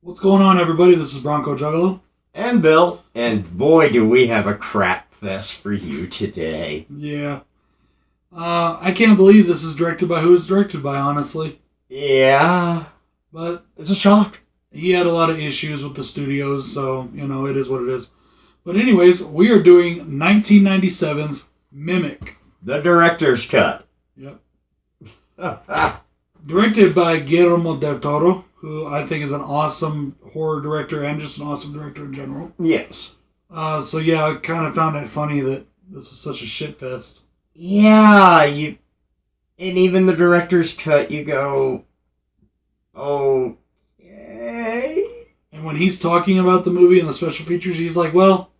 What's going on, everybody? This is BroncoJuggalo. And Bill. And boy, do we have a crap fest for you today. Yeah. I can't believe this is directed by who it's directed by, honestly. Yeah. But it's a shock. He had a lot of issues with the studios, so, it is what it is. But anyways, we are doing 1997's Mimic. The director's cut. Yep. Directed by Guillermo Del Toro, who I think is an awesome horror director and just an awesome director in general. Yes. So yeah, I kind of found it funny that this was such a shit fest. Yeah, and even the director's cut, you go, okay. And when he's talking about the movie and the special features, he's like, well,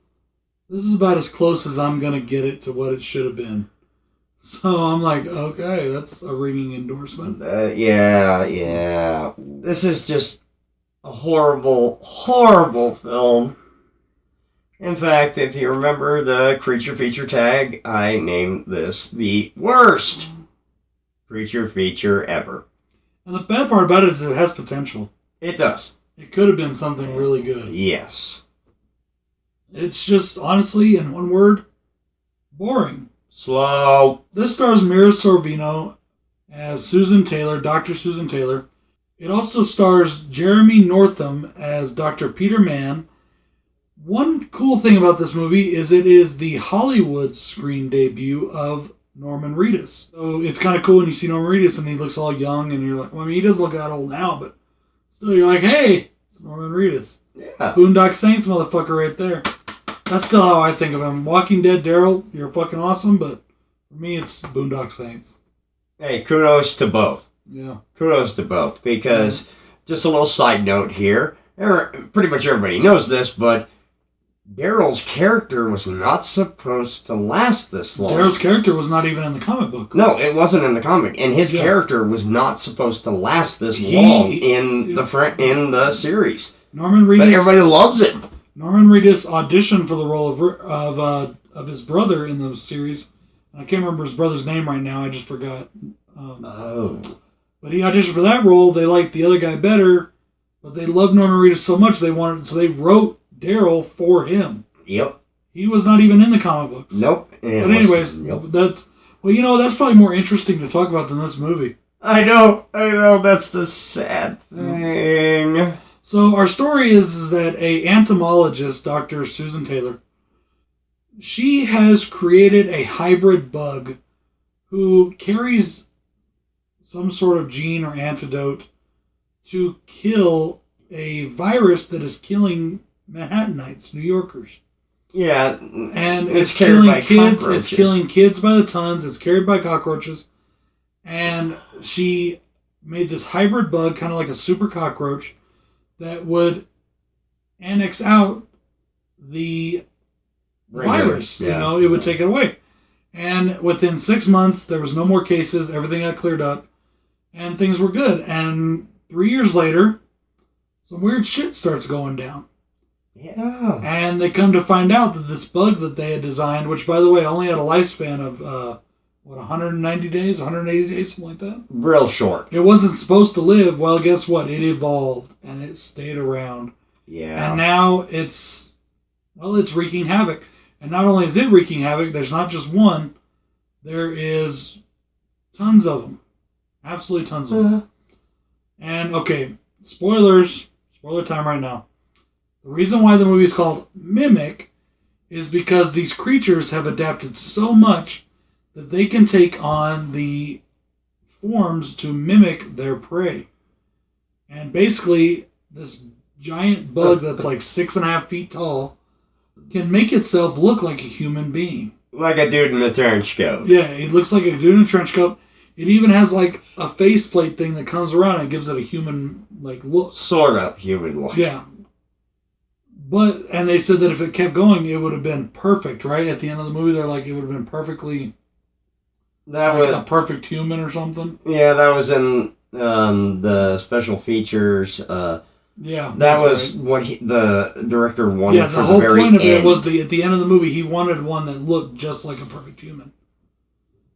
this is about as close as I'm going to get it to what it should have been. So I'm like, okay, that's a ringing endorsement. Yeah. This is just a horrible, horrible film. In fact, if you remember the creature feature tag, I named this the worst creature feature ever. And the bad part about it is it has potential. It does. It could have been something really good. Yes. It's just, honestly, in one word, boring. Slow. This stars Mira Sorvino as Susan Taylor, Dr. Susan Taylor. It also stars Jeremy Northam as Dr. Peter Mann. One cool thing about this movie is it is the Hollywood screen debut of Norman Reedus. So it's kind of cool when you see Norman Reedus and he looks all young and you're like, well, I mean, he doesn't look that old now, but still you're like, hey, it's Norman Reedus. Yeah. Boondock Saints motherfucker right there. That's still how I think of him. Walking Dead Daryl, you're fucking awesome, but for me it's Boondock Saints. Hey, kudos to both. Yeah. Kudos to both, because just a little side note here, pretty much everybody knows this, but Daryl's character was not supposed to last this long. Daryl's character was not even in the comic book. No, it wasn't in the comic, and his character was not supposed to last this long in the series. Norman Reedus, but everybody loves it. Norman Reedus auditioned for the role of his brother in the series. I can't remember his brother's name right now. I just forgot. But he auditioned for that role. They liked the other guy better, but they loved Norman Reedus so much so they wrote Daryl for him. Yep. He was not even in the comic books. Nope. But anyways, that's probably more interesting to talk about than this movie. I know. That's the sad thing. So our story is that a entomologist, Dr. Susan Taylor, she has created a hybrid bug who carries some sort of gene or antidote to kill a virus that is killing Manhattanites, New Yorkers. Yeah, and it's killing kids. It's killing kids by the tons. It's carried by cockroaches, and she made this hybrid bug, kind of like a super cockroach, that would annex out the virus. Yeah. It would take it away. And within 6 months, there was no more cases. Everything got cleared up, and things were good. And 3 years later, some weird shit starts going down. Yeah. And they come to find out that this bug that they had designed, which, by the way, only had a lifespan of, 190 days, 180 days, something like that? Real short. It wasn't supposed to live. Well, guess what? It evolved, and it stayed around. Yeah. And now it's wreaking havoc. And not only is it wreaking havoc, there's not just one. There is tons of them. Absolutely tons of them. And, okay, spoiler time right now. The reason why the movie is called Mimic is because these creatures have adapted so much that they can take on the forms to mimic their prey. And basically, this giant bug that's like 6.5 feet tall can make itself look like a human being. Like a dude in a trench coat. Yeah, it looks like a dude in a trench coat. It even has like a faceplate thing that comes around and gives it a human look. Sort of human look. Yeah. And they said that if it kept going, it would have been perfect, right? At the end of the movie, they're like, it would have been perfectly... a perfect human or something. Yeah, that was in the special features. Yeah, that was right. What the director wanted. Yeah, the whole point of it was at the end of the movie, he wanted one that looked just like a perfect human.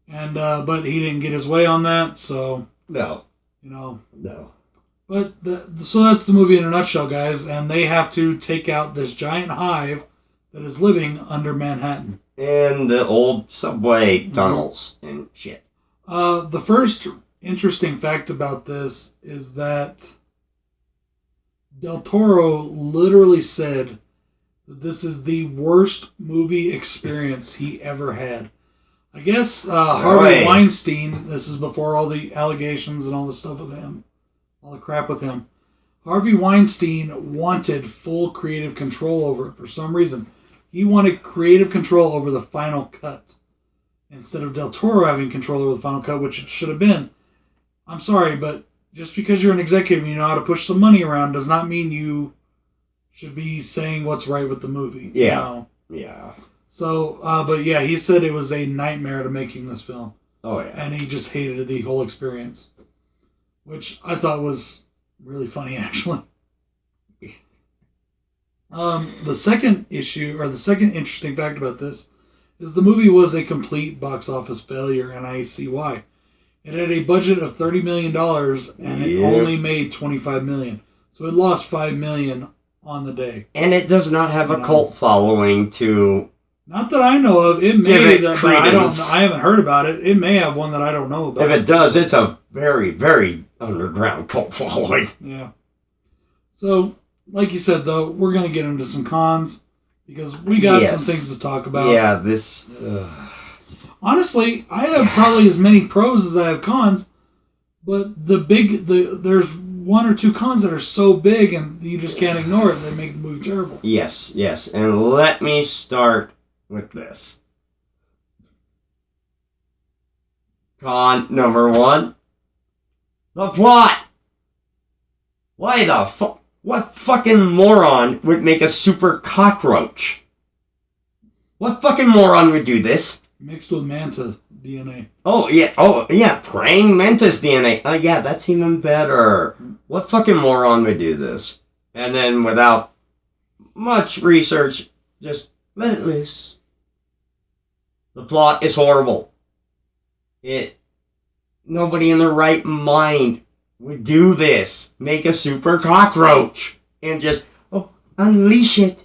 And but he didn't get his way on that, so no. No. But so that's the movie in a nutshell, guys. And they have to take out this giant hive that is living under Manhattan. And the old subway tunnels and shit. The first interesting fact about this is that Del Toro literally said that this is the worst movie experience he ever had. I guess Harvey Weinstein, this is before all the allegations and all the stuff with him, all the crap with him. Harvey Weinstein wanted full creative control over it for some reason. He wanted creative control over the final cut instead of Del Toro having control over the final cut, which it should have been. I'm sorry, but just because you're an executive and you know how to push some money around does not mean you should be saying what's right with the movie. Yeah. You know? Yeah. So, but yeah, he said it was a nightmare to making this film. Oh, yeah. And he just hated the whole experience, which I thought was really funny, actually. The second issue, or the second interesting fact about this, is the movie was a complete box office failure, and I see why. It had a budget of $30 million, and it only made $25 million. So it lost $5 million on the day. And it does not have a cult following to... Not that I know of. It may, but I haven't heard about it. It may have one that I don't know about. If it does, it's a very, very underground cult following. Yeah. So, like you said, though, we're going to get into some cons, because we got some things to talk about. Yeah, this... Honestly, I have probably as many pros as I have cons, but there's one or two cons that are so big and you just can't ignore it. They make the movie terrible. Yes. And let me start with this. Con number one. The plot. Why the fuck? What fucking moron would make a super cockroach? What fucking moron would do this? Mixed with manta DNA. Oh, yeah. Praying mantis DNA. Oh, yeah, that's even better. What fucking moron would do this? And then without much research, just let it loose. The plot is horrible. Nobody in their right mind would do this. Make a super cockroach. And just, unleash it.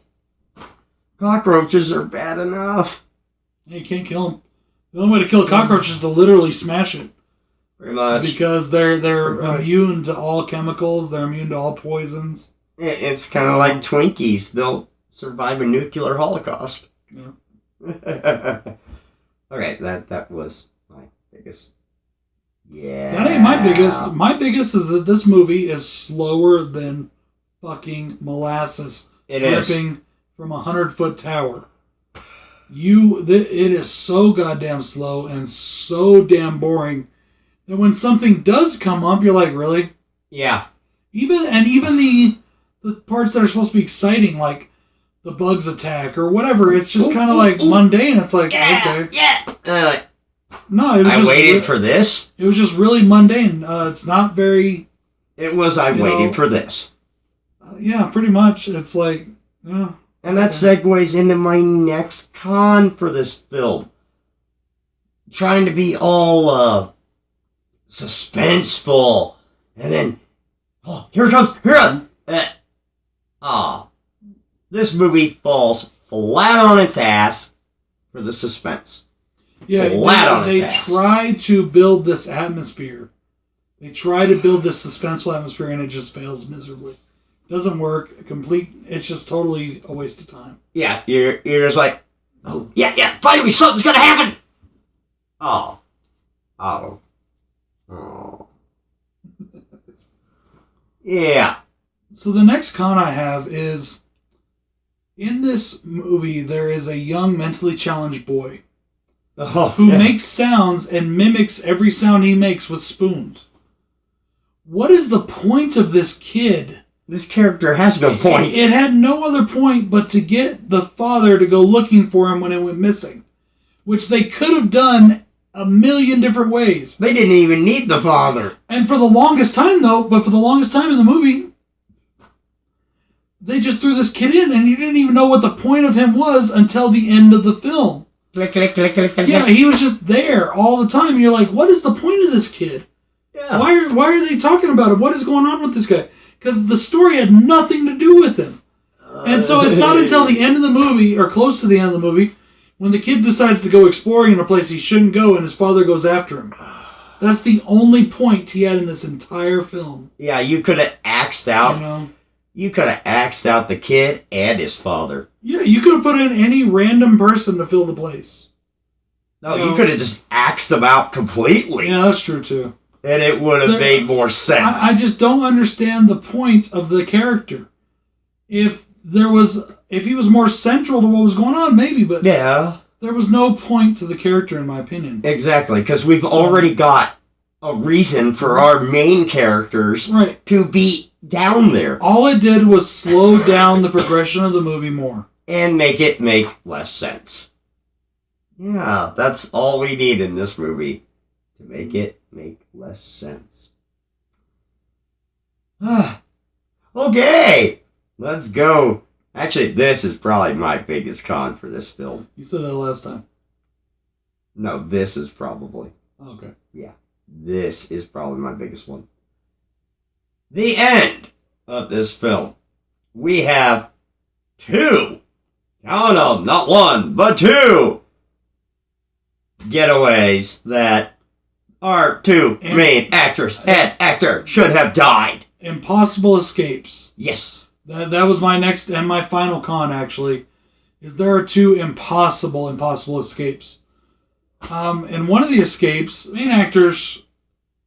Cockroaches are bad enough. You can't kill them. The only way to kill a cockroach is to literally smash it. Pretty much. Because they're immune to all chemicals. They're immune to all poisons. It's kind of like Twinkies. They'll survive a nuclear holocaust. Yeah. Okay, that was my biggest. Yeah. That ain't my biggest. My biggest is that this movie is slower than fucking molasses. It dripping is. From a 100-foot tower. It is so goddamn slow and so damn boring that when something does come up, you're like, really? Yeah. Even the parts that are supposed to be exciting, like the bugs attack or whatever, it's just kind of like mundane. It's like, okay. Yeah. No, it was I waited for this. It was just really mundane. It's not very... It was, I waited for this. Yeah, pretty much. It's like, yeah. And that segues into my next con for this film. Trying to be all suspenseful. And then, here it comes. This movie falls flat on its ass for the suspense. Yeah, they try to build this atmosphere. They try to build this suspenseful atmosphere and it just fails miserably. Doesn't work. It's just totally a waste of time. Yeah, you're just like, finally something's gonna happen. Oh. Yeah. So the next con I have is, in this movie, there is a young mentally challenged boy who makes sounds and mimics every sound he makes with spoons. What is the point of this kid? This character has no point. It had no other point but to get the father to go looking for him when it went missing. Which they could have done a million different ways. They didn't even need the father. And for the longest time, in the movie, they just threw this kid in and you didn't even know what the point of him was until the end of the film. Click. Yeah, he was just there all the time. And you're like, what is the point of this kid? Yeah. Why are they talking about it? What is going on with this guy? Because the story had nothing to do with him. And so it's not until the end of the movie, or close to the end of the movie, when the kid decides to go exploring in a place he shouldn't go and his father goes after him. That's the only point he had in this entire film. Yeah, you could have axed out. You know? You could have axed out the kid and his father. Yeah, you could have put in any random person to fill the place. No, you could have just axed them out completely. Yeah, that's true too. And it would have made more sense. I just don't understand the point of the character. If he was more central to what was going on, maybe, but yeah, there was no point to the character, in my opinion. Exactly, because we've already got a reason for our main characters to be down there. All it did was slow down the progression of the movie more. And make it make less sense. Yeah, that's all we need in this movie. To make it make less sense. Okay, let's go. Actually, this is probably my biggest con for this film. You said that last time. No, this is probably. Okay. Yeah, this is probably my biggest one. The end of this film. We have two. Count them, not one, but two getaways that our two main actress and actor should have died. Impossible escapes. Yes. That was my next and my final con, actually, is there are two impossible escapes. In one of the escapes, main actors,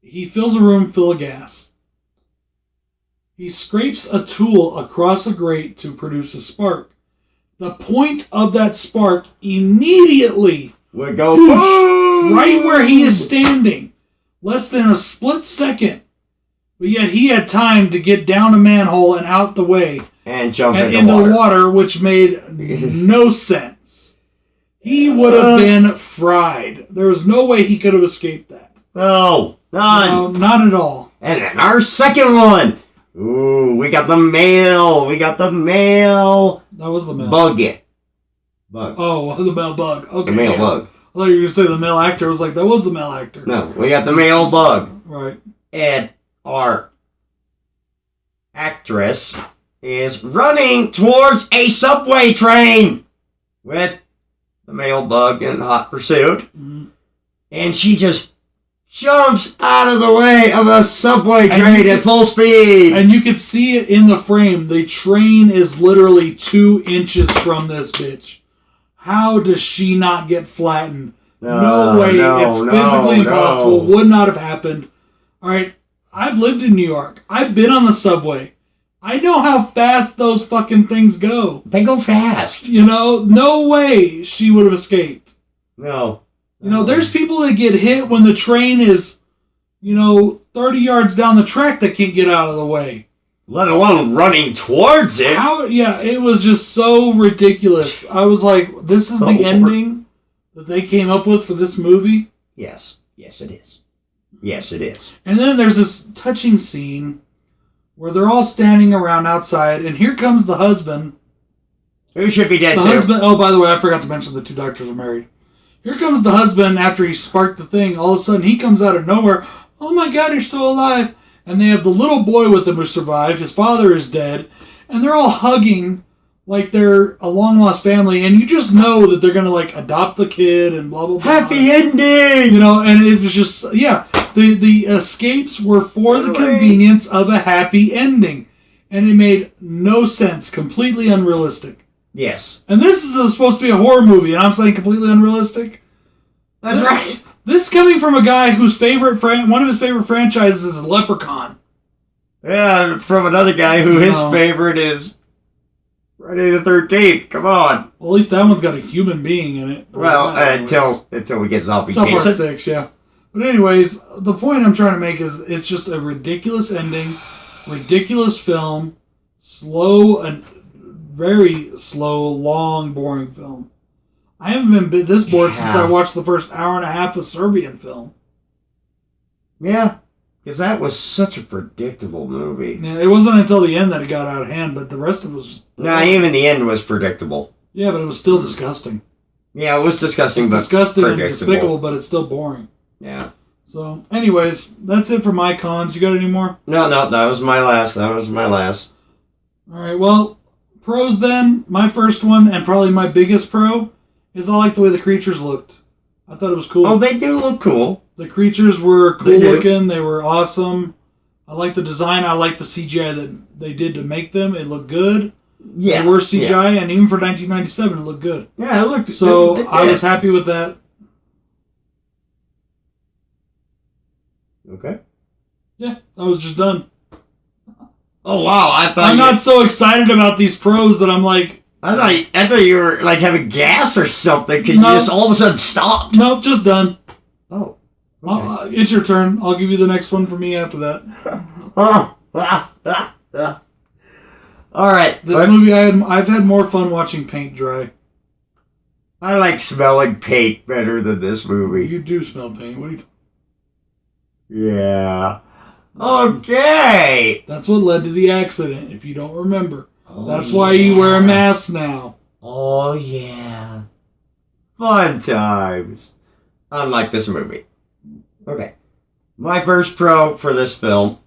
he fills a room full of gas. He scrapes a tool across a grate to produce a spark. The point of that spark immediately would go boom! Right where he is standing. Less than a split second. But yet he had time to get down a manhole and out the way. And jump into the water, which made no sense. He would have been fried. There was no way he could have escaped that. No, none. No, not at all. And then our second one. Ooh, we got the male. That was the male. Bug. Oh, the male bug. Okay. The male bug. I thought you were going to say the male actor. I was like, that was the male actor. No, we got the male bug. Right. And our actress is running towards a subway train with the male bug in hot pursuit. Mm-hmm. And she just jumps out of the way of a subway train at full speed. And you could see it in the frame. The train is literally 2 inches from this bitch. How does she not get flattened? No way. It's physically impossible. Would not have happened. All right. I've lived in New York. I've been on the subway. I know how fast those fucking things go. They go fast. You know, no way she would have escaped. No. You know, there's people that get hit when the train is, 30 yards down the track that can't get out of the way. Let alone running towards it. It was just so ridiculous. I was like, this is the ending that they came up with for this movie? Yes. Yes, it is. Yes, it is. And then there's this touching scene where they're all standing around outside, and here comes the husband. Who should be dead too. Husband. Oh, by the way, I forgot to mention the 2 doctors are married. Here comes the husband after he sparked the thing. All of a sudden, he comes out of nowhere. Oh my God, you're still alive. And they have the little boy with them who survived. His father is dead. And they're all hugging like they're a long-lost family. And you just know that they're going to, adopt the kid and blah, blah, blah. Happy ending! And it was just, the escapes were for the convenience of a happy ending. And it made no sense. Completely unrealistic. Yes. And this is supposed to be a horror movie, and I'm saying completely unrealistic. That's right. This coming from a guy whose one of his favorite franchises is Leprechaun. Yeah, from another guy who his favorite is Friday the 13th. Come on. Well, at least that one's got a human being in it. Well, until we get Zombie Jason. Part 6, yeah. But anyways, the point I'm trying to make is it's just a ridiculous ending, ridiculous film, very slow, long, boring film. I haven't been this bored since I watched the first hour and a half of Serbian film. Yeah, because that was such a predictable movie. Yeah, it wasn't until the end that it got out of hand, but the rest of it was... even the end was predictable. Yeah, but it was still disgusting. Yeah, it was disgusting, disgusting and despicable, but it's still boring. Yeah. So, anyways, that's it for my cons. You got any more? No, that was my last. All right, well, pros then. My first one, and probably my biggest pro, is I like the way the creatures looked. I thought it was cool. Oh, they do look cool. The creatures were cool looking. They were awesome. I like the design. I like the CGI that they did to make them. It looked good. Yeah. They were CGI, and even for 1997, it looked good. Yeah, it looked so good. I was happy with that. Okay. Yeah, I was just done. Oh wow! I'm not so excited about these pros that I'm like. I thought you were like having gas or something because you just all of a sudden stopped. Nope, just done. Oh. Okay. It's your turn. I'll give you the next one for me after that. All right. This movie, I've had more fun watching paint dry. I like smelling paint better than this movie. You do smell paint. What are you? Yeah. Okay. That's what led to the accident, if you don't remember. That's why you wear a mask now. Oh, yeah. Fun times. Unlike this movie. Okay. My first pro for this film,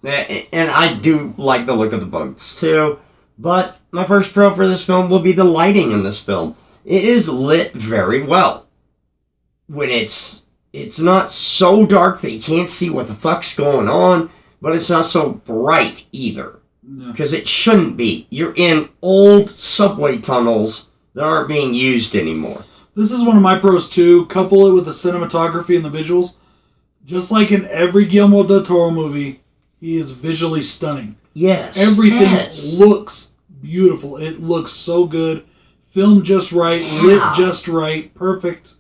and I do like the look of the bugs too, but my first pro for this film will be the lighting in this film. It is lit very well. When it's not so dark that you can't see what the fuck's going on, but it's not so bright either. Because it shouldn't be. You're in old subway tunnels that aren't being used anymore. This is one of my pros too. Couple it with the cinematography and the visuals. Just like in every Guillermo Del Toro movie, he is visually stunning. Yes. Everything looks beautiful. It looks so good. Filmed just right, lit just right, perfect.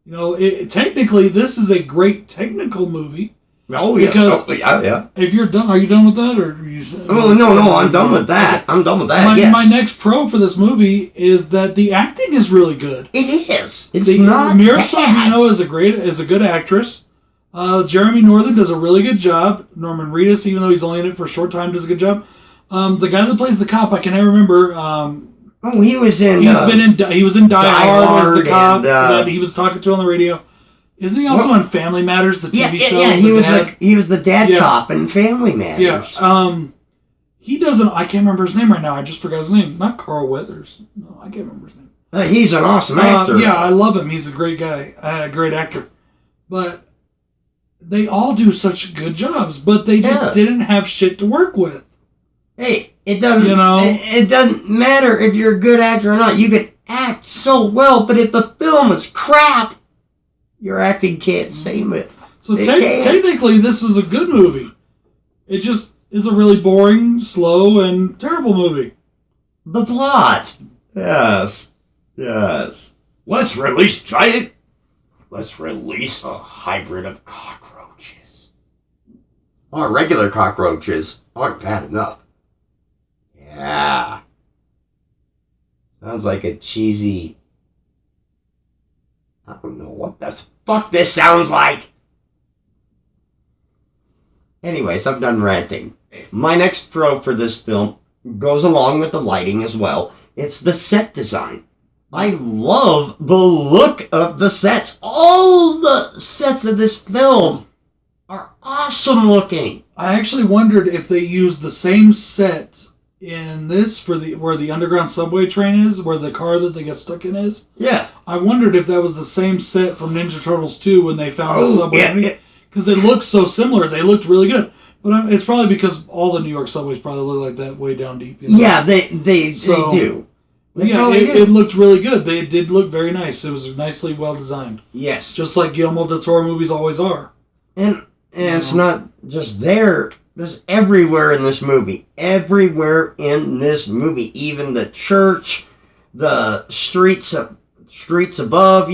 You know, technically, this is a great technical movie. Oh, yeah. Because yeah. If you're done, are you done with that? Or are you, no, I'm done with that. Okay. I'm done with that, My next pro for this movie is that the acting is really good. It is. It's not Mira Sorvino is a good actress. Jeremy Northern does a really good job. Norman Reedus, even though he's only in it for a short time, does a good job. The guy that plays the cop, I can never remember. He was in. He was in Die Hard as the cop that he was talking to on the radio. Isn't he also on Family Matters, the TV show? Yeah, he was the dad cop in Family Matters. Yeah. He doesn't. I can't remember his name right now. I just forgot his name. Not Carl Weathers. No, I can't remember his name. He's an awesome actor. Yeah, I love him. He's a great guy, a great actor. But they all do such good jobs, but they just didn't have shit to work with. Hey, it doesn't. It doesn't matter if you're a good actor or not. You can act so well, but if the film is crap, your acting can't save it. So technically, this is a good movie. It just is a really boring, slow, and terrible movie. The plot. Yes. Let's release a hybrid of cockroaches. Our regular cockroaches aren't bad enough. Yeah. Sounds like a cheesy... I don't know what the fuck this sounds like. Anyways, I'm done ranting. My next pro for this film goes along with the lighting as well. It's the set design. I love the look of the sets. All the sets of this film are awesome looking. I actually wondered if they used the same set in this where the underground subway train is, where the car that they get stuck in is. Yeah. I wondered if that was the same set from Ninja Turtles 2 when they found the subway. Because it looks so similar. They looked really good. But it's probably because all the New York subways probably look like that way down deep. You know? Yeah, they do. It looked really good. They did look very nice. It was nicely well designed. Yes. Just like Guillermo del Toro movies always are. And it's not just there. There's everywhere in this movie. Everywhere in this movie. Even the church, the streets above,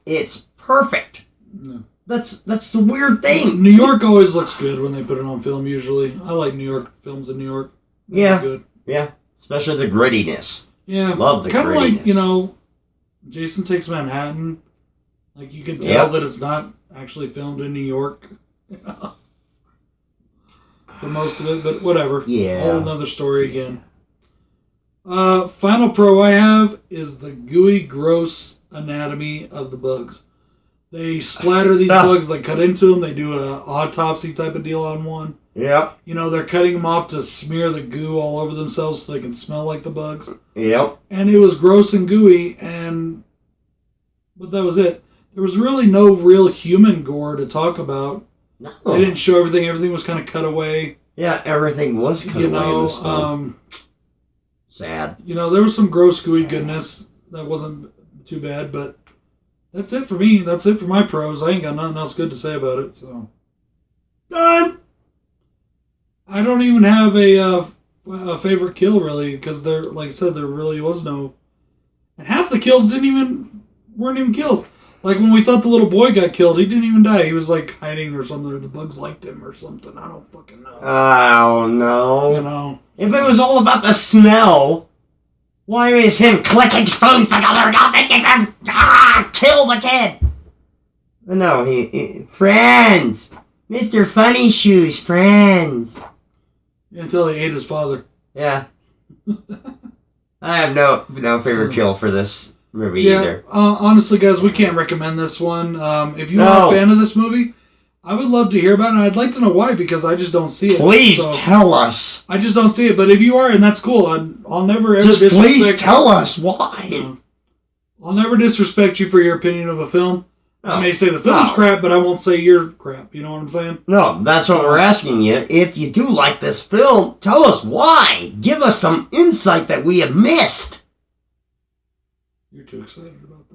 it's perfect. Yeah. That's the weird thing. New York always looks good when they put it on film, usually. I like New York films in New York. They're good. Yeah. Especially the grittiness. Yeah. Love the grittiness. Kind of like, Jason Takes Manhattan. Like, you can tell that it's not actually filmed in New York. For most of it, but whatever. Yeah. Whole another story again. Final pro I have is the gooey, gross anatomy of the bugs. They splatter these bugs, they cut into them, they do a autopsy type of deal on one. Yep. You know, they're cutting them off to smear the goo all over themselves so they can smell like the bugs. Yep. And it was gross and gooey, but that was it. There was really no real human gore to talk about. No. They didn't show everything. Everything was kind of cut away. Yeah, everything was cut away in this film. Sad. You know, there was some gross gooey goodness that wasn't too bad, but that's it for me. That's it for my pros. I ain't got nothing else good to say about it. So Done. I don't even have a favorite kill really, because there, like I said, there really was no, and half the kills weren't even kills. Like when we thought the little boy got killed, he didn't even die. He was like hiding or something. Or the bugs liked him or something. I don't fucking know. Oh no. You know, if it was all about the smell, why is him clicking spoons together not making him kill the kid? No, he friends. Mr. Funny Shoes, friends. Until he ate his father. Yeah. I have no favorite kill for this movie either. Honestly, guys, we can't recommend this one. If you are a fan of this movie, I would love to hear about it, and I'd like to know why, because I just don't see it. Please tell us. I just don't see it, but if you are, and that's cool, I'll never ever disrespect. Please tell us why. I'll never disrespect you for your opinion of a film. No. I may say the film's crap, but I won't say you're crap. You know what I'm saying? No, that's what we're asking you. If you do like this film, tell us why. Give us some insight that we have missed. You're too excited about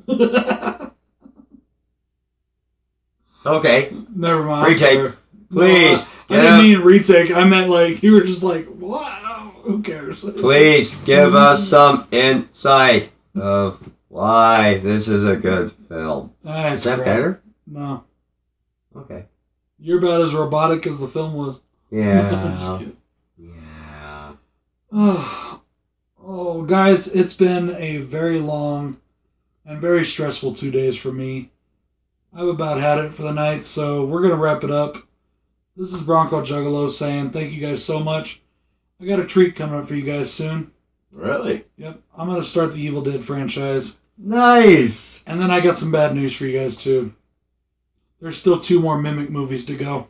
that. Okay. Never mind. Retake. Please. I didn't mean retake. I meant like, you were just like, wow, who cares? Please give us some insight of why this is a good film. Is that better? No. Okay. You're about as robotic as the film was. Yeah. Yeah. Oh, guys, it's been a very long and very stressful 2 days for me. I've about had it for the night, so we're going to wrap it up. This is BroncoJuggalo saying thank you guys so much. I got a treat coming up for you guys soon. Really? Yep. I'm going to start the Evil Dead franchise. Nice. And then I got some bad news for you guys, too. There's still 2 more Mimic movies to go.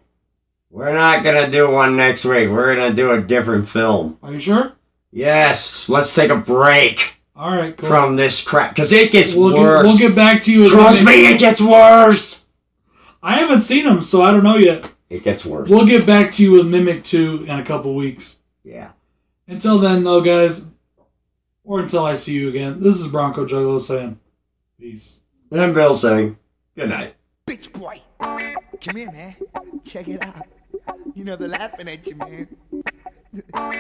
We're not going to do one next week. We're going to do a different film. Are you sure? Yes. Let's take a break. All right, cool. From this crap, because it gets worse. We'll get back to you. Trust me, it gets worse. I haven't seen them, so I don't know yet. It gets worse. We'll get back to you with Mimic 2 in a couple weeks. Yeah. Until then, though, guys, or until I see you again, this is BroncoJuggalo saying peace. And I'm Bill saying good night. Bitch boy, come here, man. Check it out. You know they're laughing at you, man.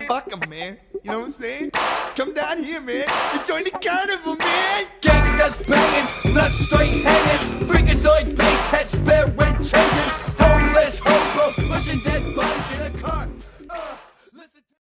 Fuck them, man. You know what I'm saying? Come down here, man. And join the carnival, man. Gangsters banging, blood straight hanging, freakazoid bass head spare when changing.